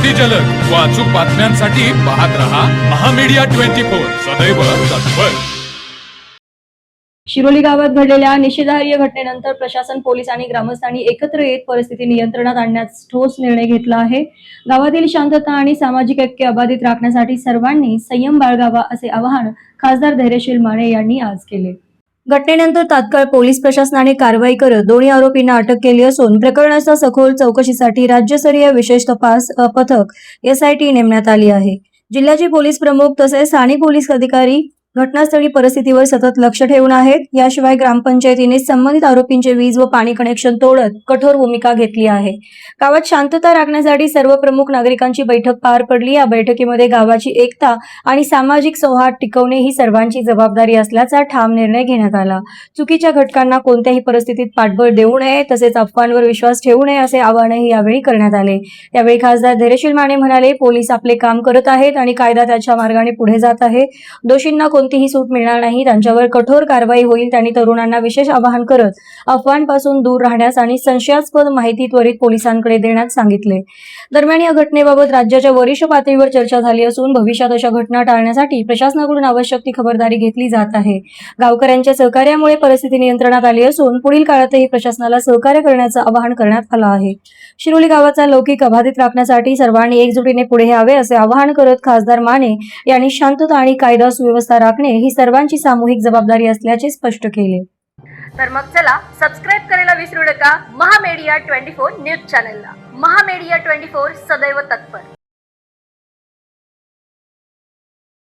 अति जलद व अचूक बातम्यांसाठी पाहत रहा महामीडिया 24 सदैव तत्पर। शिरोली गावात घडलेल्या निषेधार्ह घटनेनंतर प्रशासन, पोलीस आणि ग्रामस्थांनी एकत्र येत परिस्थिती नियंत्रणात आणण्यास ठोस निर्णय घेतला आहे। गावातील शांतता आणि सामाजिक ऐक्य अबाधित राखण्यासाठी सर्वांनी संयम बाळगावा असे आवाहन खासदार धैर्यशील माने यांनी आज केले। घटनेनंतर तात्काळ पोलीस प्रशासनाने कारवाई करत दोन्ही आरोपींना अटक केली असून प्रकरणाचा सखोल चौकशीसाठी राज्यस्तरीय विशेष तपास पथक SIT नेमण्यात आली आहे। जिल्ह्याचे पोलीस प्रमुख तसेच स्थानिक पोलीस अधिकारी घटनास्थळी परिस्थितीवर सतत लक्ष ठेवून आहेत। याशिवाय ग्रामपंचायतीने संबंधित आरोपींचे वीज व पाणी कनेक्शन तोडत कठोर भूमिका घेतली आहे। गावात शांतता राखण्यासाठी सर्व प्रमुख नागरिकांची बैठक पार पडली। या बैठकीमध्ये गावाची एकता आणि सामाजिक सौहार्द टिकवणे ही सर्वांची जबाबदारी असल्याचा ठाम निर्णय घेण्यात आला। चुकीच्या घटकांना कोणत्याही परिस्थितीत पाठबळ देऊ नये तसेच अफवांवर विश्वास ठेवू नये असे आवाहनही यावेळी करण्यात आले। यावेळी खासदार धैर्यशील माने म्हणाले, पोलीस आपले काम करत आहेत आणि कायदा त्याच्या मार्गाने पुढे जात आहे। दोषींना कोणतीही सूट मिळणार नाही, त्यांच्यावर कठोर कारवाई होईल। त्यांनी तरुणांना विशेष आवाहन करत अफवांपासून दूर राहण्यास आणि संशयास्पद माहिती त्वरित पोलिसांकडे देण्यास सांगितले। दरम्यान या घटनेबाबत राज्याच्या वरिष्ठ पातळीवर चर्चा झाली असून भविष्यात अशा घटना टाळण्यासाठी प्रशासनाकडून आवश्यक ती खबरदारी घेतली जात आहे। गावकऱ्यांच्या सहकार्यामुळे परिस्थिती नियंत्रणात आली असून पुढील काळातही प्रशासनाला सहकार्य करण्याचं आवाहन करण्यात आलं आहे। शिरोली गावाचा लौकिक अबाधित राखण्यासाठी सर्वांनी एकजुटीने पुढे यावे असे आवाहन करत खासदार माने यांनी शांतता आणि कायदा सुव्यवस्था राखणे ही सर्वांची सामूहिक जबाबदारी असल्याचे स्पष्ट केले। तर मग चला सबस्क्राइब करायला विसरू नका महामीडिया 24 न्यूज चॅनलला। महामीडिया 24 सदैव तत्पर।